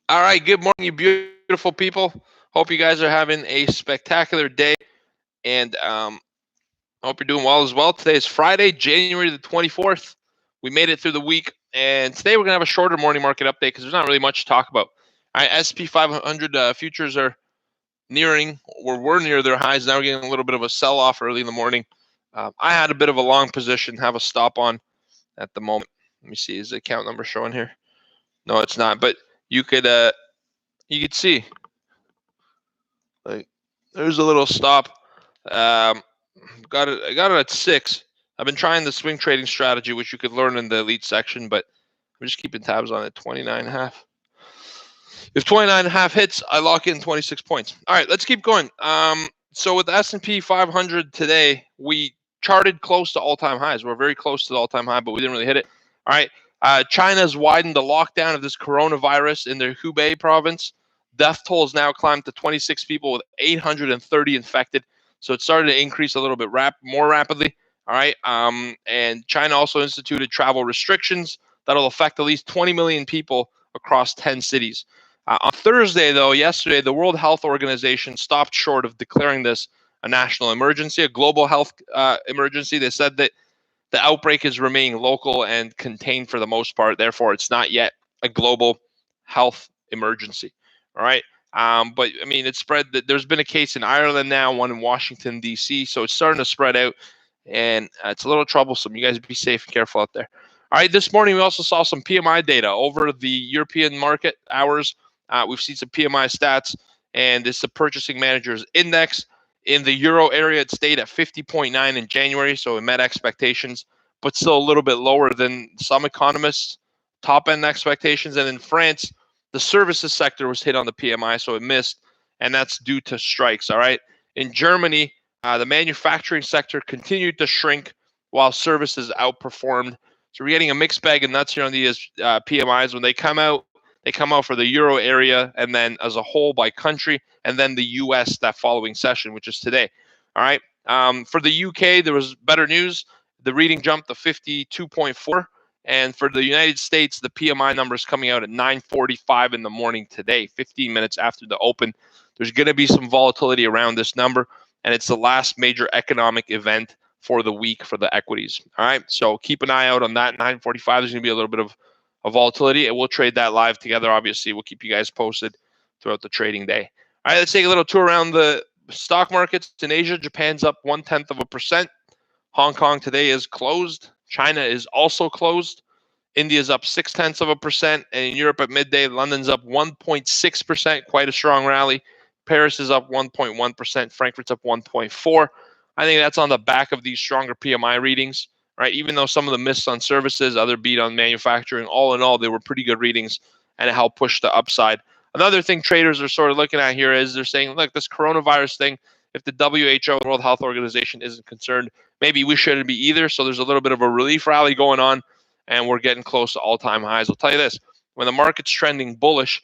All right, good morning, you beautiful people. Hope you guys are having a spectacular day, and hope you're doing well as well. Today is Friday, January the 24th. We made it through the week, and today we're gonna have a shorter morning market update because there's not really much to talk about. All right, SP 500 futures are nearing, or were near their highs. Now we're getting a little bit of a sell-off early in the morning. I had a bit of a long position, have a stop on at the moment. Let me see, is the account number showing here? No, it's not, but you could see like there's a little stop. Um, I got it at 6. I've been trying the swing trading strategy, which you could learn in the elite section, but I'm just keeping tabs on it. 29.5. If 29.5 hits, I lock in 26 points. All right, let's keep going. So with the S&P 500 today, we charted close to all-time highs. We're very close to the all-time high, but we didn't really hit it. All right. China's widened the lockdown of this coronavirus in their Hubei province. Death tolls now climbed to 26 people with 830 infected. So it started to increase a little bit more rapidly. All right. And China also instituted travel restrictions that'll affect at least 20 million people across 10 cities. On Thursday, though, yesterday, the World Health Organization stopped short of declaring this a national emergency, a global health emergency. They said that the outbreak is remaining local and contained for the most part. Therefore, it's not yet a global health emergency. All right. But I mean, it's spread. There's been a case in Ireland now, one in Washington, D.C. So it's starting to spread out, and it's a little troublesome. You guys be safe and careful out there. All right. This morning, we also saw some PMI data over the European market hours. We've seen some PMI stats, and it's the Purchasing Managers Index. In the euro area, it stayed at 50.9 in January, so it met expectations, but still a little bit lower than some economists' top-end expectations. And in France, the services sector was hit on the PMI, so it missed, and that's due to strikes, all right? In Germany, the manufacturing sector continued to shrink while services outperformed. So we're getting a mixed bag of nuts here on these PMIs. When they come out for the euro area and then as a whole by country, and then the US that following session, which is today. All right. For the UK, there was better news. The reading jumped to 52.4. And for the United States, the PMI number is coming out at 9:45 in the morning today, 15 minutes after the open. There's going to be some volatility around this number, and it's the last major economic event for the week for the equities. All right. So keep an eye out on that. 9:45, there's going to be a little bit of volatility, and we'll trade that live together. Obviously, we'll keep you guys posted throughout the trading day. All right, let's take a little tour around the stock markets in Asia. Japan's up 0.1%. Hong Kong today is closed. China is also closed. India's up 0.6%. And in Europe at midday, London's up 1.6%. Quite a strong rally. Paris is up 1.1%. Frankfurt's up 1.4%. I think that's on the back of these stronger PMI readings, right? Even though some of the missed on services, other beat on manufacturing, all in all, they were pretty good readings, and it helped push the upside. Another thing traders are sort of looking at here is they're saying, look, this coronavirus thing, if the WHO, World Health Organization, isn't concerned, maybe we shouldn't be either. So there's a little bit of a relief rally going on, and we're getting close to all-time highs. I'll tell you this, when the market's trending bullish,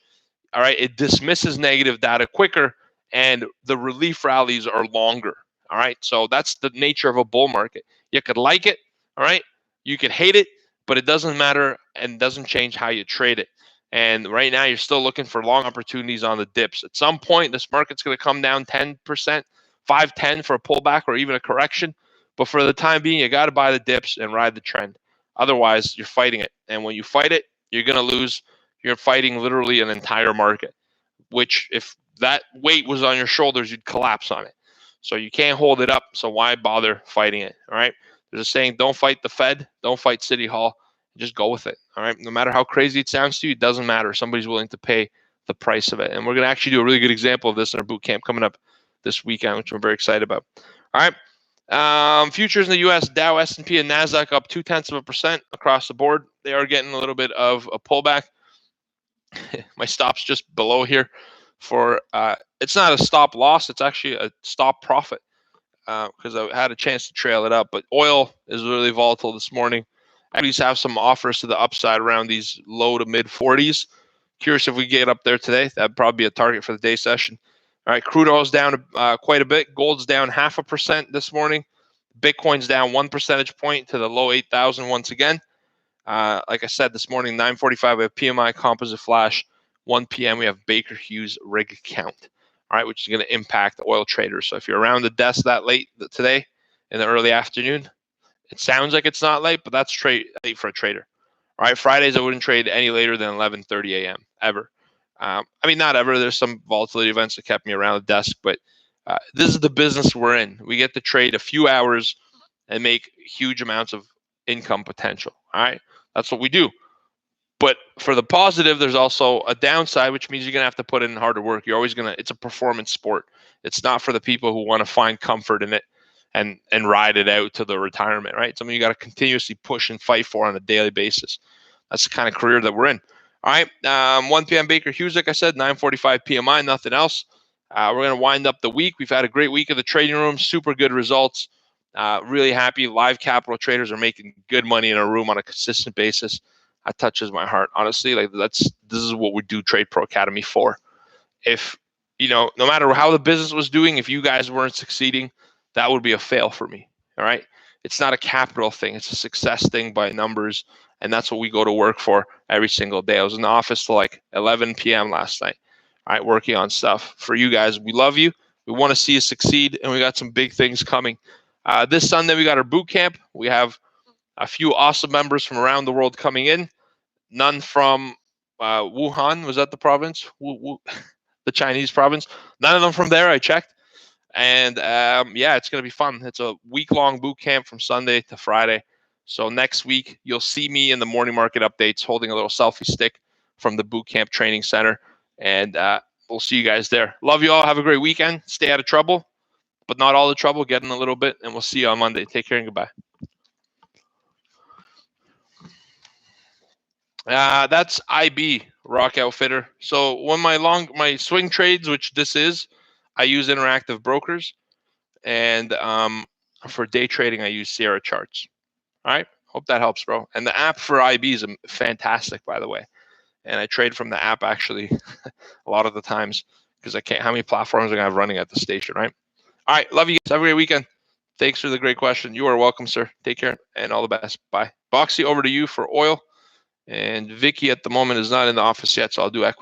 all right, it dismisses negative data quicker, and the relief rallies are longer. All right, so that's the nature of a bull market. You could like it, all right, you could hate it, but it doesn't matter and doesn't change how you trade it. And right now, you're still looking for long opportunities on the dips. At some point, this market's going to come down 10%, 5-10 for a pullback or even a correction. But for the time being, you got to buy the dips and ride the trend. Otherwise, you're fighting it. And when you fight it, you're going to lose. You're fighting literally an entire market, which if that weight was on your shoulders, you'd collapse on it. So you can't hold it up. So why bother fighting it? All right. There's a saying, don't fight the Fed, don't fight City Hall. Just go with it. All right. No matter how crazy it sounds to you, it doesn't matter. Somebody's willing to pay the price of it. And we're going to actually do a really good example of this in our boot camp coming up this weekend, which I'm very excited about. All right. Futures in the U.S., Dow, S&P, and NASDAQ up 0.2% across the board. They are getting a little bit of a pullback. My stop's just below here for it's not a stop loss, it's actually a stop profit because I had a chance to trail it up. But oil is really volatile this morning. Equities have some offers to the upside around these low to mid 40s. Curious if we get up there today. That'd probably be a target for the day session. All right, crude oil's down quite a bit. Gold's down 0.5% this morning. Bitcoin's down 1 percentage point to the low 8,000 once again. Like I said this morning, 9:45, we have PMI composite flash. 1 p.m. we have Baker Hughes rig count, all right, which is going to impact oil traders. So if you're around the desk that late today in the early afternoon, it sounds like it's not late, but that's late for a trader. All right, Fridays I wouldn't trade any later than 11:30 a.m. ever. I mean, not ever. There's some volatility events that kept me around the desk, but this is the business we're in. We get to trade a few hours and make huge amounts of income potential. All right, that's what we do. But for the positive, there's also a downside, which means you're going to have to put in harder work. You're always it's a performance sport. It's not for the people who want to find comfort in it and ride it out to the retirement, right? Something you got to continuously push and fight for on a daily basis. That's the kind of career that we're in. All right, 1 p.m. Baker Hughes, like I said, 9:45 PMI, nothing else. We're going to wind up the week. We've had a great week of the trading room, super good results. Really happy. Live capital traders are making good money in a room on a consistent basis. That touches my heart, honestly. Like this is what we do TradePro Academy for. If no matter how the business was doing, if you guys weren't succeeding, that would be a fail for me. All right, it's not a capital thing; it's a success thing by numbers, and that's what we go to work for every single day. I was in the office till like 11 p.m. last night, all right, working on stuff for you guys. We love you. We want to see you succeed, and we got some big things coming. This Sunday we got our boot camp. We have a few awesome members from around the world coming in. None from Wuhan. Was that the province? The Chinese province. None of them from there. I checked. And yeah, it's going to be fun. It's a week-long boot camp from Sunday to Friday. So next week, you'll see me in the morning market updates holding a little selfie stick from the boot camp training center. And we'll see you guys there. Love you all. Have a great weekend. Stay out of trouble, but not all the trouble. Get in a little bit. And we'll see you on Monday. Take care and goodbye. That's IB, Rock Outfitter. So when my swing trades, which this is, I use Interactive Brokers, and for day trading I use Sierra Charts. All right, hope that helps, bro. And the app for IB is fantastic, by the way. And I trade from the app actually a lot of the times because I can't. How many platforms are I gonna have running at the station, right? All right, love you guys. Have a great weekend. Thanks for the great question. You are welcome, sir. Take care and all the best. Bye. Boxy, over to you for oil. And Vicky at the moment is not in the office yet, so I'll do equity.